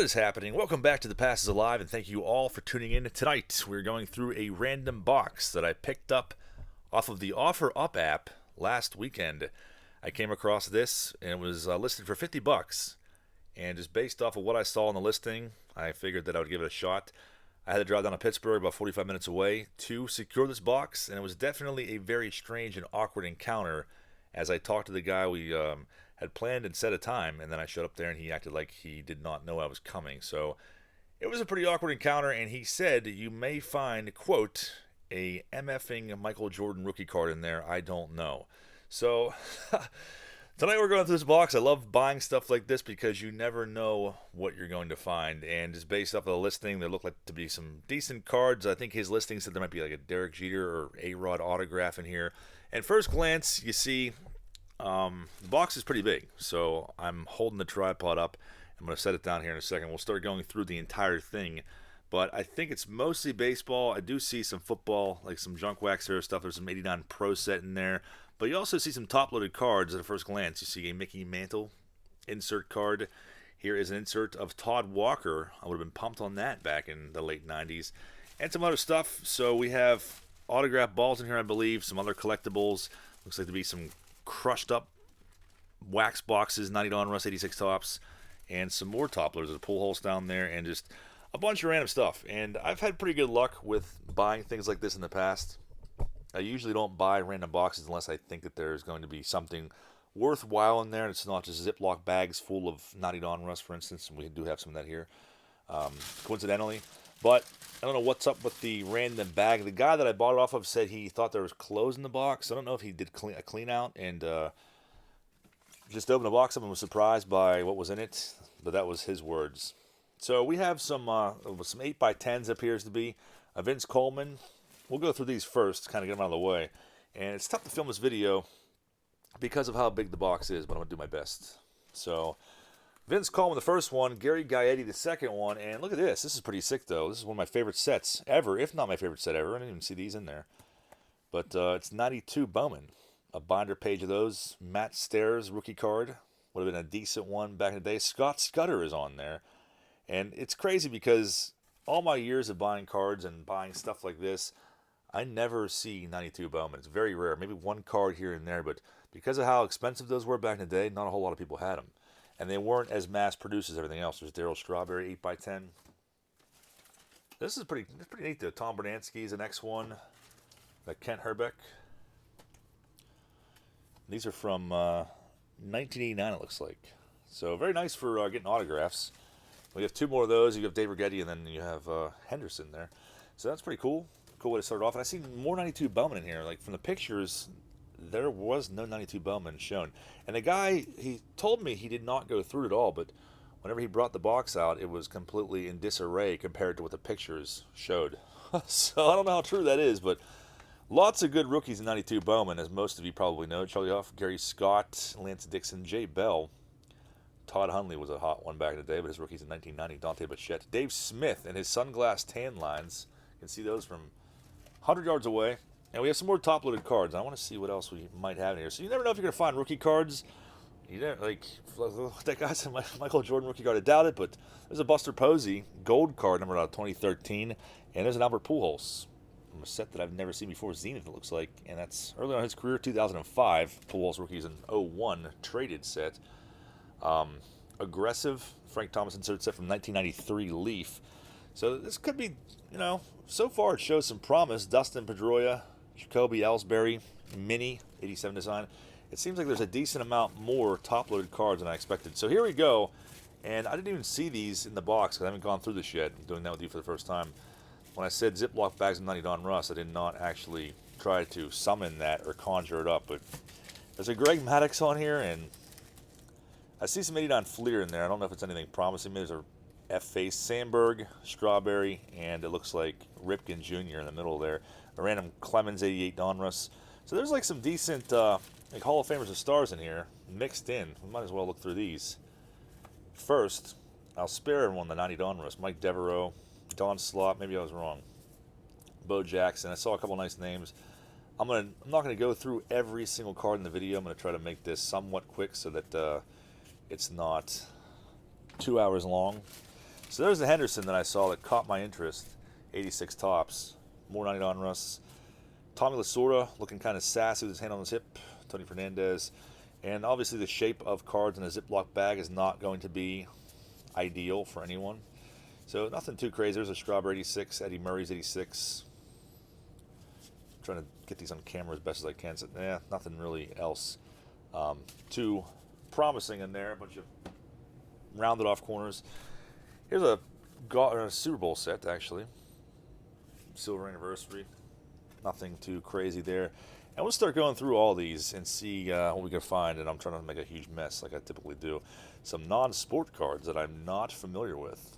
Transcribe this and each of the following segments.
is happening? Welcome back to The Pass is Alive, and thank you all for tuning in. Tonight, we're going through a random box that I picked up off of the Offerup app last weekend. I came across this, and it was listed for 50 bucks. And just based off of what I saw in the listing, I figured that I would give it a shot. I had to drive down to Pittsburgh, about 45 minutes away, to secure this box, and it was definitely a very strange and awkward encounter. As I talked to the guy, we had planned and set a time, and then I showed up there, and he acted like he did not know I was coming. So it was a pretty awkward encounter, and he said you may find, quote, a MFing Michael Jordan rookie card in there. I don't know. So tonight we're going through this box. I love buying stuff like this because you never know what you're going to find. And just based off of the listing, there look like to be some decent cards. I think his listing said there might be like a Derek Jeter or A-Rod autograph in here. And first glance, you see the box is pretty big. So I'm holding the tripod up. I'm going to set it down here in a second. We'll start going through the entire thing. But I think it's mostly baseball. I do see some football, like some junk wax here stuff. There's some 89 Pro set in there. But you also see some top-loaded cards at a first glance. You see a Mickey Mantle insert card. Here is an insert of Todd Walker. I would have been pumped on that back in the late 90s. And some other stuff. So we have autographed balls in here, I believe. Some other collectibles. Looks like to be some crushed-up wax boxes, 90 Donruss, 86 tops. And some more topplers. There's a pool holes down there. And just a bunch of random stuff. And I've had pretty good luck with buying things like this in the past. I usually don't buy random boxes unless I think that there's going to be something worthwhile in there. It's not just Ziploc bags full of 90 Donruss, for instance, and we do have some of that here, coincidentally. But I don't know what's up with the random bag. The guy that I bought it off of said he thought there was clothes in the box. I don't know if he did a clean out and just opened the box up and was surprised by what was in it, but that was his words. So we have some 8x10s appears to be. Vince Coleman. We'll go through these first, kind of get them out of the way. And it's tough to film this video because of how big the box is, but I'm going to do my best. So, Vince Coleman, the first one. Gary Gaetti, the second one. And look at this. This is pretty sick, though. This is one of my favorite sets ever, if not my favorite set ever. I didn't even see these in there. But it's 92 Bowman. A binder page of those. Matt Stairs, rookie card. Would have been a decent one back in the day. Scott Scudder is on there. And it's crazy because all my years of buying cards and buying stuff like this, I never see 92 Bowman. It's very rare. Maybe one card here and there, but because of how expensive those were back in the day, not a whole lot of people had them. And they weren't as mass-produced as everything else. There's Darryl Strawberry, 8x10. This is pretty neat, though. Tom Bernansky's the next one. Kent Herbeck. These are from 1989, it looks like. So very nice for getting autographs. We have two more of those. You have Dave Rigetti, and then you have Henderson there. So that's pretty cool. Cool way to start off. And I see more 92 Bowman in here. Like from the pictures, there was no 92 Bowman shown. And the guy, he told me he did not go through it all, but whenever he brought the box out, it was completely in disarray compared to what the pictures showed. So I don't know how true that is, but lots of good rookies in 92 Bowman, as most of you probably know. Charlie Huff, Gary Scott, Lance Dixon, Jay Bell. Todd Hundley was a hot one back in the day, but his rookies in 1990. Dante Bichette. Dave Smith and his sunglass tan lines. You can see those from 100 yards away. And we have some more top-loaded cards. I want to see what else we might have in here. So you never know if you're going to find rookie cards. You know, like that guy said, Michael Jordan rookie card. I doubt it, but there's a Buster Posey gold card number out of 2013. And there's an Albert Pujols from a set that I've never seen before, Zenith, it looks like. And that's early on in his career, 2005. Pujols rookies in 01 traded set. Aggressive Frank Thomas insert set from 1993 Leaf. So this could be, so far it shows some promise. Dustin Pedroia, Jacoby Ellsbury, Mini, 87 design. It seems like there's a decent amount more top-loaded cards than I expected. So here we go. And I didn't even see these in the box because I haven't gone through this yet. I'm doing that with you for the first time. When I said Ziploc bags of 90 Donruss, I did not actually try to summon that or conjure it up. But there's a Greg Maddux on here, and I see some 89 Fleer in there. I don't know if it's anything promising. There's a F-Face Sandberg, Strawberry, and it looks like Ripken Jr. in the middle there. A random Clemens 88 Donruss. So there's like some decent like Hall of Famers and stars in here mixed in. We might as well look through these. First, I'll spare everyone the 90 Donruss. Mike Devereaux, Don Slott, maybe I was wrong. Bo Jackson. I saw a couple nice names. I'm not gonna go through every single card in the video. I'm gonna try to make this somewhat quick so that it's not 2 hours long. So there's the Henderson that I saw that caught my interest. 86 tops. More 99 Russ. Tommy Lasorda looking kind of sassy with his hand on his hip. Tony Fernandez. And obviously the shape of cards in a Ziploc bag is not going to be ideal for anyone. So nothing too crazy. There's a Strawberry 86, Eddie Murray's 86. I'm trying to get these on camera as best as I can. So, nothing really else too promising in there. A bunch of rounded off corners. Here's a Super Bowl set, actually. Silver anniversary. Nothing too crazy there. And we'll start going through all these and see what we can find. And I'm trying to make a huge mess like I typically do. Some non-sport cards that I'm not familiar with.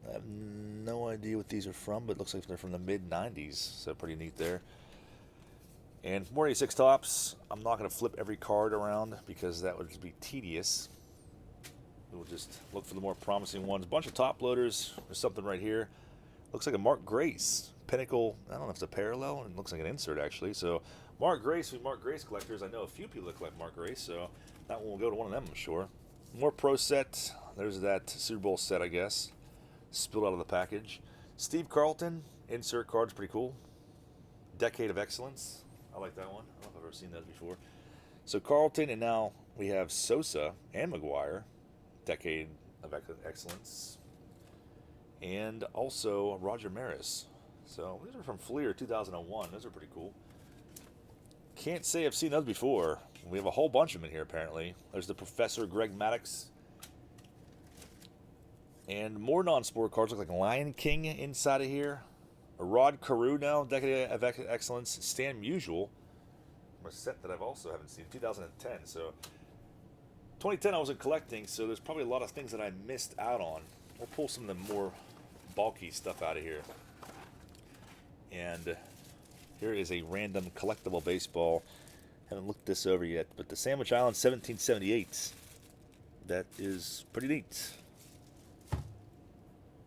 I have no idea what these are from, but it looks like they're from the mid-90s. So pretty neat there. And more 86 tops. I'm not going to flip every card around because that would just be tedious. We'll just look for the more promising ones. Bunch of top loaders. There's something right here. Looks like a Mark Grace. Pinnacle, I don't know if it's a parallel, and it looks like an insert actually. So Mark Grace, we Mark Grace collectors. I know a few people that collect Mark Grace, so that one will go to one of them, I'm sure. More pro set. There's that Super Bowl set, I guess. Spilled out of the package. Steve Carlton, insert cards, pretty cool. Decade of Excellence. I like that one. I don't know if I've ever seen those before. So Carlton, and now we have Sosa and McGuire. Decade of Excellence. And also Roger Maris. So these are from Fleer 2001. Those are pretty cool. Can't say I've seen those before. We have a whole bunch of them in here apparently. There's the Professor Greg Maddox. And more non-sport cards look like Lion King inside of here. A Rod Carew now, Decade of Excellence. Stan Musial. A set that I've also haven't seen. 2010. So 2010 I wasn't collecting, so there's probably a lot of things that I missed out on. We'll pull some of the more bulky stuff out of here. And here is a random collectible baseball. Haven't looked this over yet, but the Sandwich Island 1778. That is pretty neat.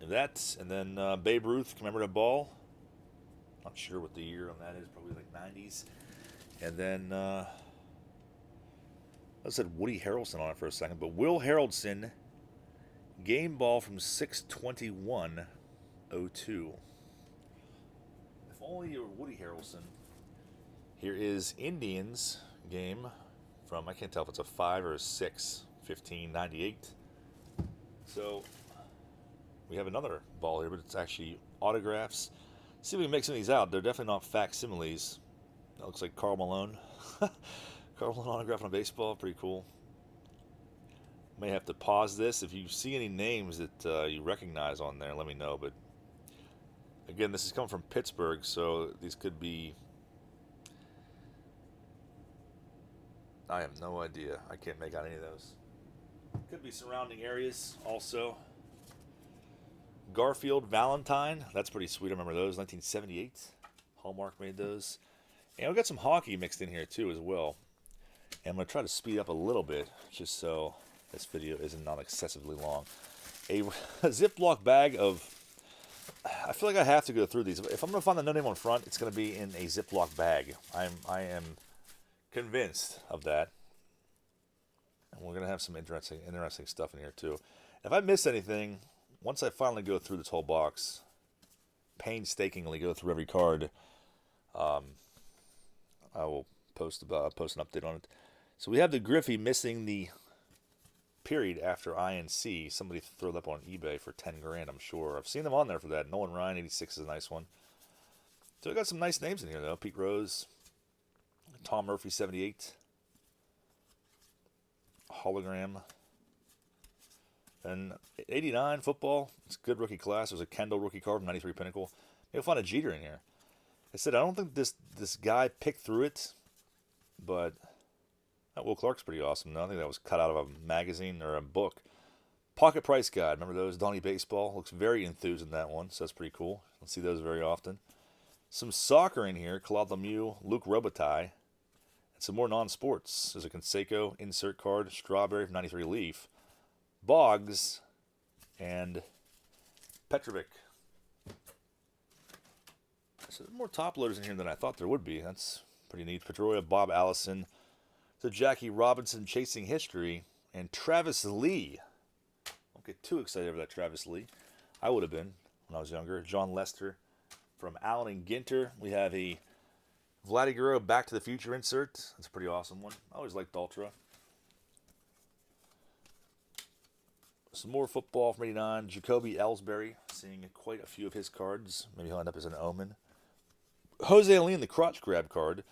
And that, and then Babe Ruth commemorative ball. Not sure what the year on that is, probably like 90s. And then I said Woody Harrelson on it for a second, but Will Harrelson game ball from 6/21/02. If only you were Woody Harrelson. Here is Indians game from, I can't tell if it's a 5 or a 6, 15/98. So we have another ball here, but it's actually autographs. See if we can make some of these out. They're definitely not facsimiles. That looks like Karl Malone. Karl Malone autograph on a baseball, pretty cool. May have to pause this. If you see any names that you recognize on there, let me know. But again, this is coming from Pittsburgh, so these could be... I have no idea. I can't make out any of those. Could be surrounding areas also. Garfield Valentine. That's pretty sweet. I remember those. 1978. Hallmark made those. And we got some hockey mixed in here too as well. And I'm going to try to speed up a little bit just so this video isn't not excessively long. A Ziploc bag of... I feel like I have to go through these. If I'm going to find the no name on front, it's going to be in a Ziploc bag. I am convinced of that. And we're going to have some interesting stuff in here too. If I miss anything, once I finally go through this whole box, painstakingly go through every card, I will post an update on it. So we have the Griffey missing the period after INC. Somebody threw it up on eBay for 10 grand, I'm sure. I've seen them on there for that. Nolan Ryan, 86 is a nice one. So we got some nice names in here, though. Pete Rose, Tom Murphy, 78. Hologram. And 89 football. It's a good rookie class. There's a Kendall rookie card from 93 Pinnacle. Maybe we'll find a Jeter in here. I said, I don't think this guy picked through it, but that Will Clark's pretty awesome. No, I think that was cut out of a magazine or a book. Pocket Price Guide. Remember those? Donnie Baseball. Looks very enthused in that one, so that's pretty cool. Don't see those very often. Some soccer in here. Claude Lemieux, Luke Robitaille. And some more non-sports. There's a Canseco insert card. Strawberry from 93 Leaf. Boggs. And Petrovic. So there's more top loaders in here than I thought there would be. That's pretty neat. Pedroia, Bob Allison. So Jackie Robinson, Chasing History. And Travis Lee. Don't get too excited over that Travis Lee. I would have been when I was younger. John Lester from Allen and Ginter. We have a Vladdy Guerrero Back to the Future insert. That's a pretty awesome one. I always liked Ultra. Some more football from 89. Jacoby Ellsbury, seeing quite a few of his cards. Maybe he'll end up as an omen. Jose Lean, the crotch grab card.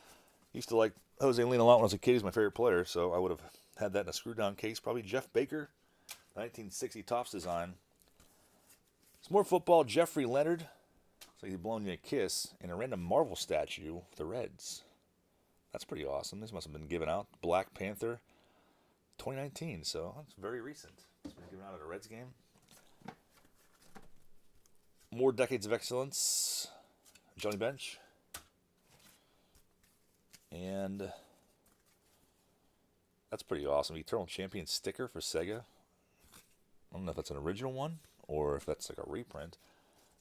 Used to like Jose Lean a lot when I was a kid. He's my favorite player, so I would have had that in a screw-down case. Probably Jeff Baker, 1960 Topps design. Some more football. Jeffrey Leonard. Looks like he's blowing you a kiss. And a random Marvel statue for the Reds. That's pretty awesome. This must have been given out. Black Panther, 2019, so that's very recent. It's been given out at a Reds game. More Decades of Excellence. Johnny Bench. And that's pretty awesome. Eternal Champion sticker for Sega. I don't know if that's an original one or if that's like a reprint,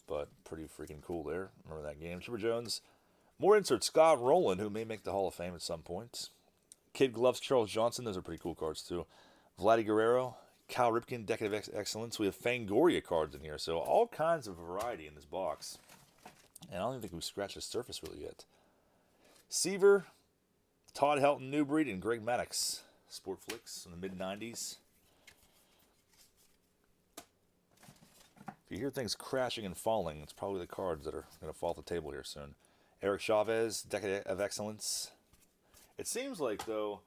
but pretty freaking cool there. Remember that game. Chipper Jones. More inserts. Scott Rowland, who may make the Hall of Fame at some point. Kid Gloves, Charles Johnson. Those are pretty cool cards too. Vladdy Guerrero. Cal Ripken, Decade of Excellence. We have Fangoria cards in here, so all kinds of variety in this box. And I don't even think we've scratched the surface really yet. Seaver, Todd Helton, New Breed, and Greg Maddox. Sport Flicks in the mid-90s. If you hear things crashing and falling, it's probably the cards that are going to fall off the table here soon. Eric Chavez, Decade of Excellence. It seems like, though,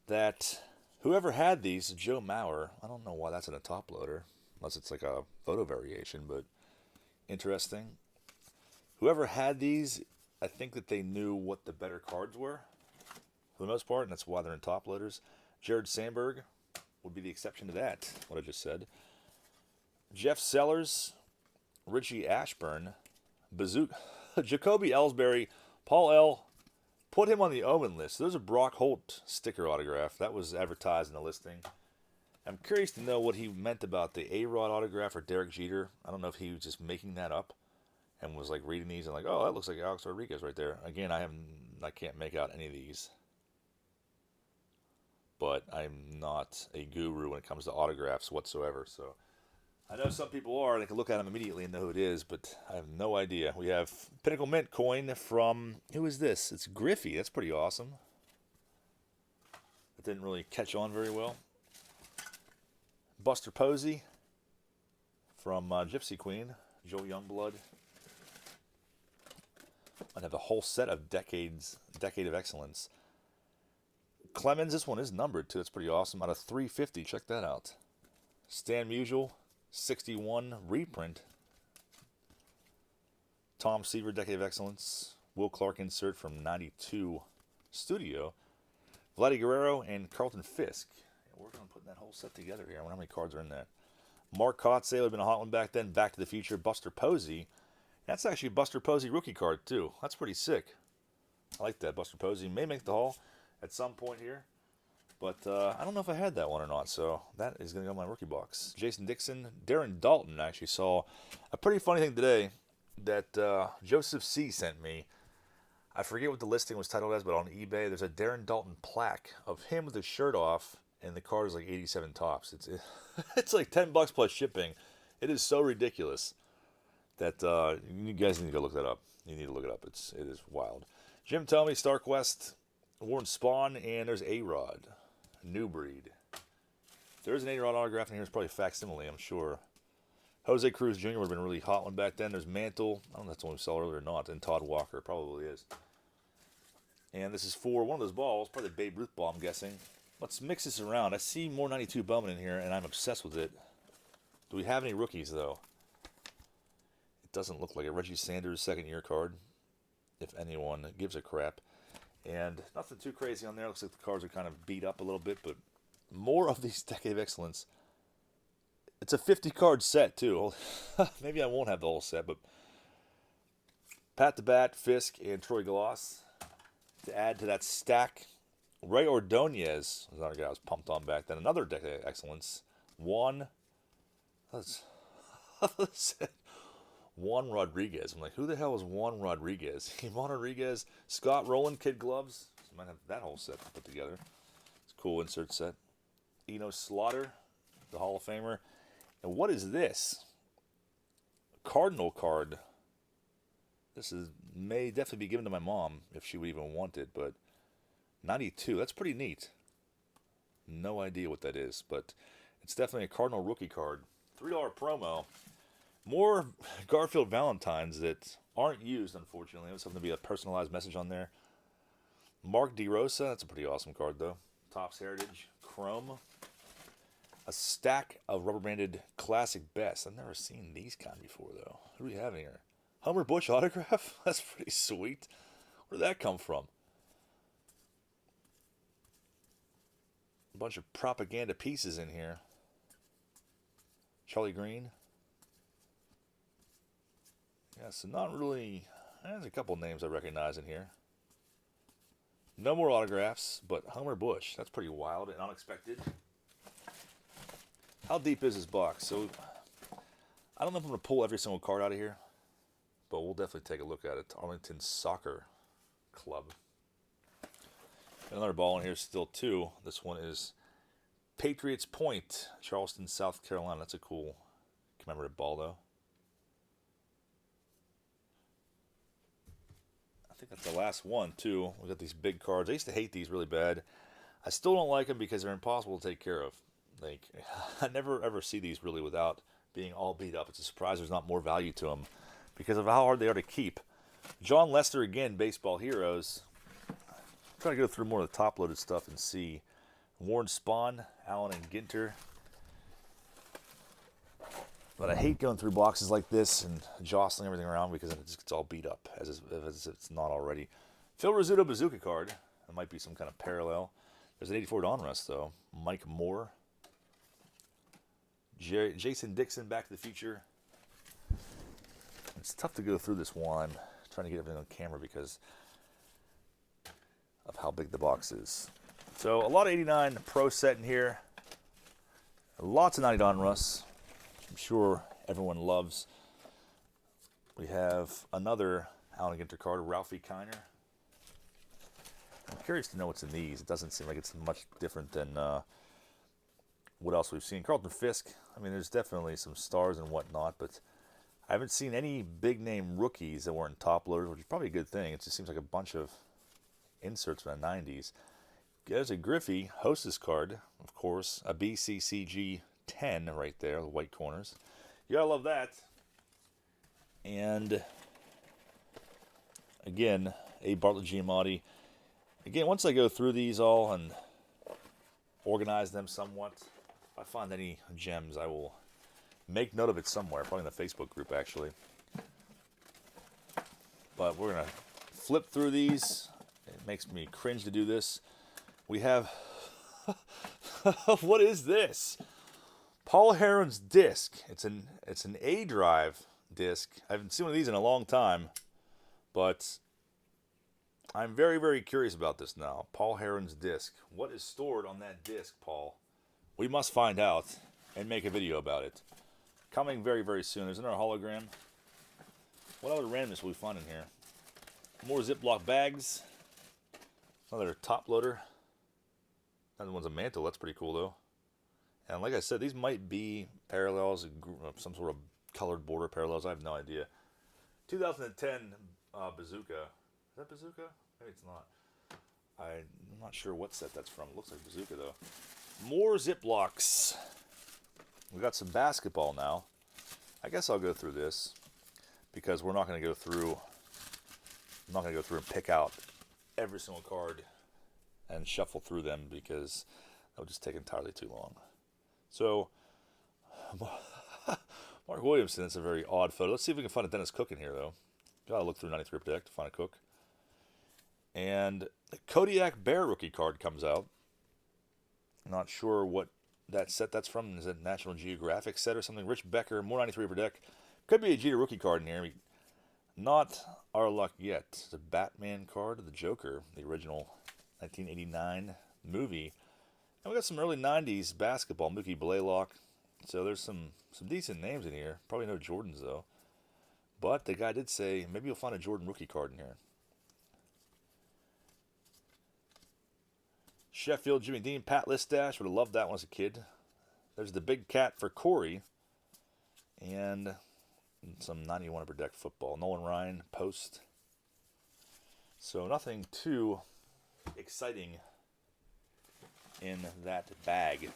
that whoever had these, Joe Mauer, I don't know why that's in a top loader, unless it's like a photo variation, but interesting. Whoever had these, I think that they knew what the better cards were, for the most part, and that's why they're in top loaders. Jared Sandberg would be the exception to that, what I just said. Jeff Sellers, Richie Ashburn, Bazooka, Jacoby Ellsbury, Paul L. Put him on the Omen list. There's a Brock Holt sticker autograph. That was advertised in the listing. I'm curious to know what he meant about the A-Rod autograph or Derek Jeter. I don't know if he was just making that up and was like reading these and like, oh, that looks like Alex Rodriguez right there. Again, I can't make out any of these. But I'm not a guru when it comes to autographs whatsoever. So I know some people are. They can look at them immediately and know who it is, but I have no idea. We have Pinnacle Mint coin from, who is this? It's Griffey. That's pretty awesome. It didn't really catch on very well. Buster Posey from Gypsy Queen, Joe Youngblood. I'd have a whole set of Decade of Excellence. Clemens, this one is numbered too. That's pretty awesome. Out of 350, check that out. Stan Musial, 61 reprint. Tom Seaver, Decade of Excellence. Will Clark insert from 92 Studio. Vladdy Guerrero and Carlton Fisk. Yeah, we're going to put that whole set together here. I wonder how many cards are in that. Mark Kotze would have been a hot one back then. Back to the Future. Buster Posey. That's actually a Buster Posey rookie card too. That's pretty sick. I like that. Buster Posey may make the Hall at some point here. But I don't know if I had that one or not, so that is going to go in my rookie box. Jason Dixon, Darren Dalton. I actually saw a pretty funny thing today that Joseph C. sent me. I forget what the listing was titled as, but on eBay, there's a Darren Dalton plaque of him with his shirt off, and the card is like 87 tops. It's like $10 plus shipping. It is so ridiculous that you guys need to go look that up. You need to look it up. It is wild. Jim Tomey, Starquest, Warren Spawn, and there's A-Rod. New Breed. If there's an A-Rod autograph in here, it's probably facsimile, I'm sure. Jose Cruz Jr. would have been a really hot one back then. There's Mantle. I don't know if that's the one we saw earlier or not. And Todd Walker probably is. And this is for one of those balls, probably the Babe Ruth ball, I'm guessing. Let's mix this around. I see more 92 Bowman in here, and I'm obsessed with it. Do we have any rookies, though? It doesn't look like it. Reggie Sanders, second-year card, if anyone gives a crap. And nothing too crazy on there. Looks like the cards are kind of beat up a little bit, but more of these Decade of Excellence. It's a 50-card set, too. Maybe I won't have the whole set, but Pat the Bat, Fisk, and Troy Glaus to add to that stack. Ray Ordonez was another guy I was pumped on back then. Another Decade of Excellence. Juan Rodriguez. I'm like, who the hell is Juan Rodriguez? Juan Rodriguez, Scott Rowland, Kid Gloves. So might have that whole set put together. It's a cool insert set. Eno Slaughter, the Hall of Famer. And what is this? Cardinal card. This may definitely be given to my mom if she would even want it, but 92, that's pretty neat. No idea what that is, but it's definitely a Cardinal rookie card. $3 promo. More Garfield Valentines that aren't used, unfortunately. There's something to be a personalized message on there. Mark DeRosa, that's a pretty awesome card, though. Topps Heritage Chrome. A stack of rubber banded classic best. I've never seen these kind before, though. What do we have here? Homer Bush autograph? That's pretty sweet. Where did that come from? A bunch of propaganda pieces in here. Charlie Green. Yeah, so not really. There's a couple names I recognize in here. No more autographs, but Homer Bush. That's pretty wild and unexpected. How deep is this box? So, I don't know if I'm going to pull every single card out of here, but we'll definitely take a look at it. Arlington Soccer Club. Another ball in here still, too. This one is Patriots Point, Charleston, South Carolina. That's a cool commemorative ball, though. I think that's the last one, too. We got these big cards. I used to hate these really bad. I still don't like them because they're impossible to take care of. Like, I never ever see these really without being all beat up. It's a surprise there's not more value to them because of how hard they are to keep. John Lester again, Baseball Heroes. Try to go through more of the top-loaded stuff and see. Warren Spahn, Allen and Ginter. But I hate going through boxes like this and jostling everything around because it just gets all beat up as it's not already. Phil Rizzuto Bazooka card. That might be some kind of parallel. There's an 84 Donruss, though. Mike Moore. Jason Dixon, Back to the Future. It's tough to go through this while I'm trying to get everything on camera because of how big the box is. So a lot of 89 Pro set in here. Lots of 90 Donruss. I'm sure everyone loves. We have another Allen Ginter card, Ralphie Kiner. I'm curious to know what's in these. It doesn't seem like it's much different than what else we've seen. Carlton Fisk. I mean, there's definitely some stars and whatnot, but I haven't seen any big-name rookies that weren't top loaders, which is probably a good thing. It just seems like a bunch of inserts from the 90s. There's a Griffey Hostess card, of course. A BCCG 10 right there, the white corners. You gotta love that. And again, a Bartlett Giamatti. Again, once I go through these all and organize them somewhat, if I find any gems, I will make note of it somewhere, probably in the Facebook group, actually. But we're going to flip through these. It makes me cringe to do this. We have... what is this? Paul Heron's disc. It's an A drive disc. I haven't seen one of these in a long time, but I'm very, very curious about this now. Paul Heron's disc. What is stored on that disc, Paul? We must find out and make a video about it. Coming very, very soon. There's another hologram. What other randomness will we find in here? More Ziploc bags. Another top loader. Another one's a mantle. That's pretty cool, though. And like I said, these might be parallels, some sort of colored border parallels. I have no idea. 2010 Bazooka. Is that Bazooka? Maybe it's not. I'm not sure what set that's from. It looks like Bazooka, though. More Ziplocs. We got some basketball now. I guess I'll go through this because we're not going to go through. I'm not going to go through and pick out every single card and shuffle through them because that would just take entirely too long. So, Mark Williamson, it's a very odd photo. Let's see if we can find a Dennis Cook in here, though. Gotta look through 93 Protect to find a Cook. And the Kodiak Bear rookie card comes out. Not sure what that set that's from. Is it National Geographic set or something? Rich Becker, more 93 Protect. Could be a Jeter rookie card in here. Not our luck yet. It's a Batman card, the Joker, the original 1989 movie. And we got some early 90s basketball, Mookie Blaylock. So there's some decent names in here. Probably no Jordans, though. But the guy did say, maybe you'll find a Jordan rookie card in here. Sheffield, Jimmy Dean, Pat Listash. Would have loved that one as a kid. There's the big cat for Corey. And some 91 Upper Deck football. Nolan Ryan, post. So nothing too exciting in that bag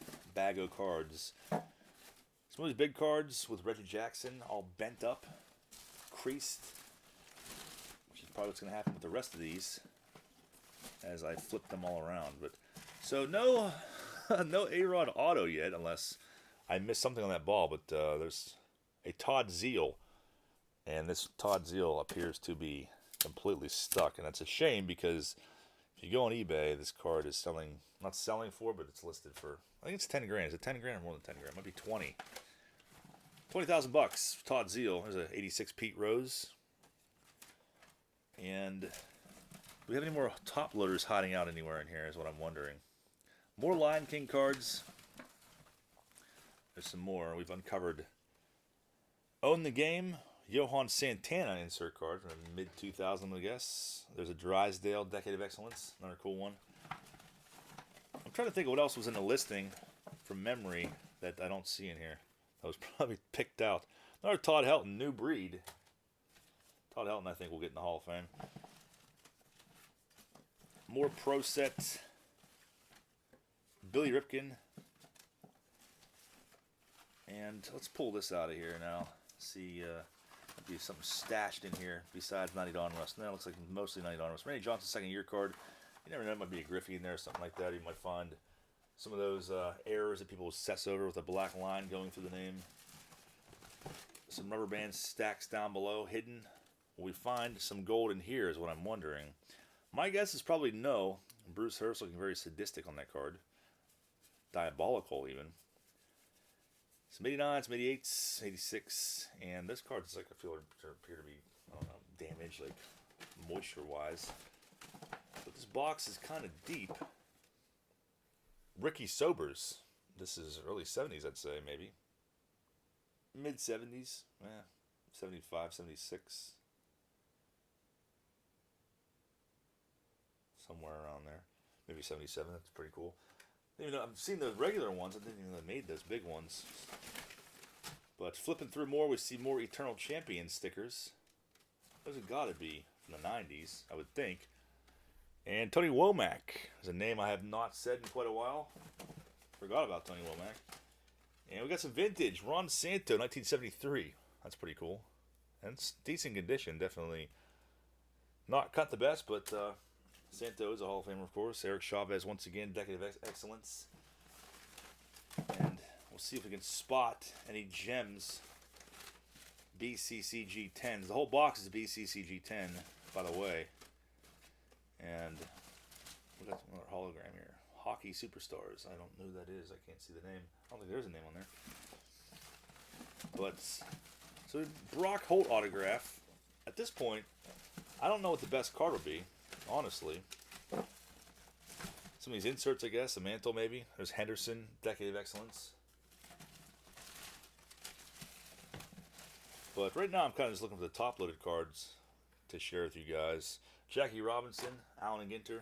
of cards. Some of these big cards with Reggie Jackson all bent up, creased, which is probably what's going to happen with the rest of these as I flip them all around. But so no A-Rod auto yet, unless I missed something on that ball. But there's a Todd Zeal, and this Todd Zeal appears to be completely stuck, and that's a shame because if you go on eBay, this card is not selling for, but it's listed for, I think it's 10 grand. Is it 10 grand or more than 10 grand? It might be 20. 20,000 bucks. Todd Zeal. There's a 86 Pete Rose. And do we have any more top loaders hiding out anywhere in here is what I'm wondering. More Lion King cards. There's some more. We've uncovered Own the Game. Johan Santana insert card from mid-2000, I guess. There's a Drysdale Decade of Excellence. Another cool one. I'm trying to think of what else was in the listing from memory that I don't see in here. That was probably picked out. Another Todd Helton, New Breed. Todd Helton, I think, will get in the Hall of Fame. More Pro Sets. Billy Ripken. And let's pull this out of here now. See, be something stashed in here besides 90 Dawn Rust. No, it looks like mostly 90 Dawn Rust. Randy Johnson, second year card. You never know, it might be a Griffey in there or something like that. You might find some of those errors that people obsess over with a black line going through the name. Some rubber band stacks down below, hidden. Will we find some gold in here is what I'm wondering. My guess is probably no. Bruce Hurst looking very sadistic on that card. Diabolical, even. Some 89s, some 88s, 86, and this card is like I feel appear to be, I don't know, damaged, like moisture-wise. But this box is kind of deep. Ricky Sobers. This is early 70s, I'd say, maybe. Mid-70s. 75, 76. Somewhere around there. Maybe 77. That's pretty cool. I've seen the regular ones. I didn't even know they made those big ones. But flipping through more, we see more Eternal Champion stickers. Those have got to be from the 90s, I would think. And Tony Womack is a name I have not said in quite a while. Forgot about Tony Womack. And we got some vintage. Ron Santo, 1973. That's pretty cool. And it's decent condition, definitely. Not cut the best, but Santo is a Hall of Famer, of course. Eric Chavez, once again, Decade of Excellence. And we'll see if we can spot any gems. BCCG 10s. The whole box is BCCG 10, by the way. And we got another hologram here. Hockey Superstars. I don't know who that is. I can't see the name. I don't think there's a name on there. But, so Brock Holt autograph. At this point, I don't know what the best card would be, honestly. Some of these inserts, I guess. A mantle, maybe. There's Henderson, Decade of Excellence. But right now, I'm kind of just looking for the top-loaded cards to share with you guys. Jackie Robinson, Allen Ginter.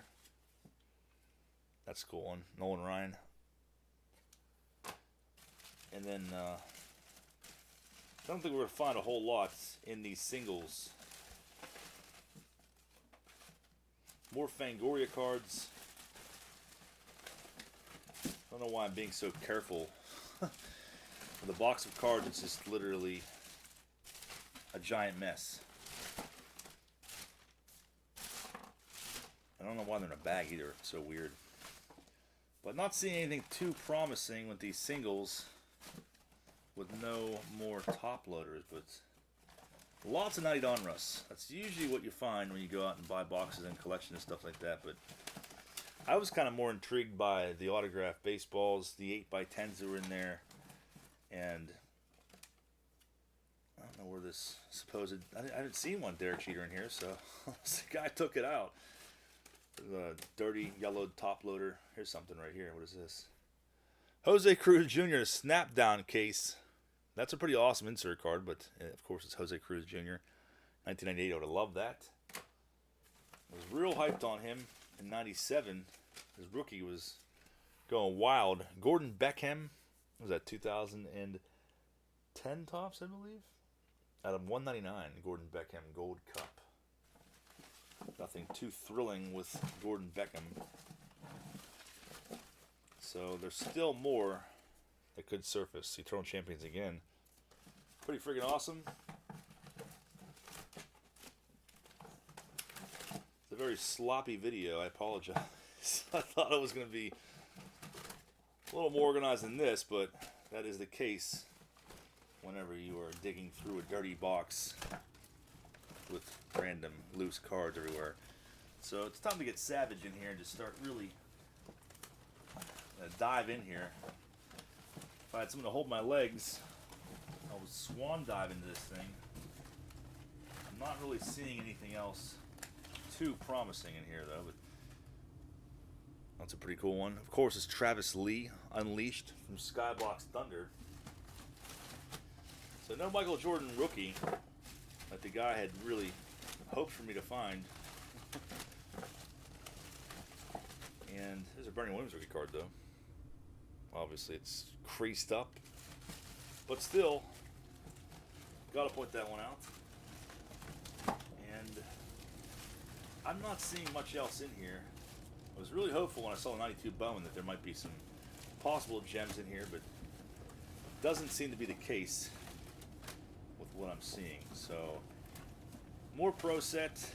That's a cool one. Nolan Ryan. And then, I don't think we're going to find a whole lot in these singles. More Fangoria cards. I don't know why I'm being so careful. The box of cards, it's just literally a giant mess. I don't know why they're in a bag either. It's so weird. But not seeing anything too promising with these singles with no more top loaders, but lots of 90 Dawn Rust. That's usually what you find when you go out and buy boxes and collection and stuff like that. But I was kind of more intrigued by the autographed baseballs, the 8x10s that were in there, and I don't know where this supposed, I haven't seen one Derek Jeter in here, so this guy took it out. The dirty yellowed top loader. Here's something right here. What is this? Jose Cruz Jr. snap down case. That's a pretty awesome insert card, but of course it's Jose Cruz Jr. 1998. I would have loved that. I was real hyped on him in '97. His rookie was going wild. Gordon Beckham, was that 2010 tops, I believe? Out of 199, Gordon Beckham Gold Cup. Nothing too thrilling with Gordon Beckham. So there's still more that could surface. Eternal Champions again. Pretty freaking awesome. It's a very sloppy video. I apologize. I thought it was going to be a little more organized than this, but that is the case whenever you are digging through a dirty box with random loose cards everywhere. So it's time to get savage in here and just start really dive in here. If I had someone to hold my legs, I would swan dive into this thing. I'm not really seeing anything else too promising in here though, but that's a pretty cool one. Of course, it's Travis Lee, Unleashed from Skybox Thunder. So no Michael Jordan rookie that the guy had really hoped for me to find. And there's a Bernie Williams rookie card though. Obviously it's creased up, but still, gotta point that one out. And I'm not seeing much else in here. I was really hopeful when I saw the 92 Bowman that there might be some possible gems in here, but it doesn't seem to be the case with what I'm seeing. So, more Pro Set,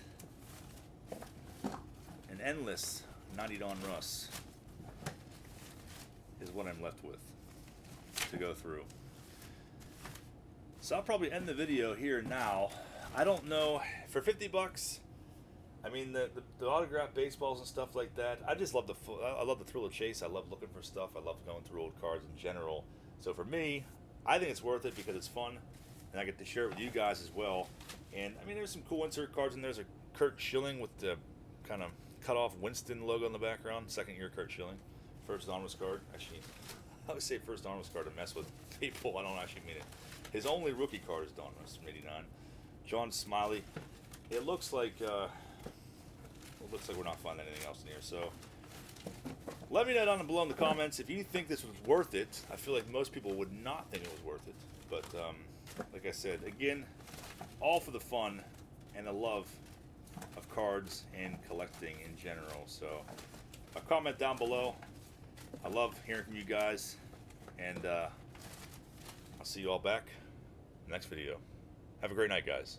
an endless 90 Don Russ is what I'm left with to go through. So I'll probably end the video here now. I don't know, for 50 bucks, I mean the autographed baseballs and stuff like that. I just love I love the thrill of chase. I love looking for stuff. I love going through old cards in general. So for me, I think it's worth it because it's fun, and I get to share it with you guys as well. And I mean, there's some cool insert cards in there. There's a Kurt Schilling with the kind of cut off Winston logo in the background. Second year Kurt Schilling, first Donruss card. Actually, I would say first Donruss card to mess with people. I don't actually mean it. His only rookie card is Donruss from '89. John Smiley. It looks like we're not finding anything else in here. So let me know down below in the comments if you think this was worth it. I feel like most people would not think it was worth it. But like I said, again, all for the fun and the love of cards and collecting in general. So a comment down below. I love hearing from you guys. And I'll see you all back in the next video. Have a great night, guys.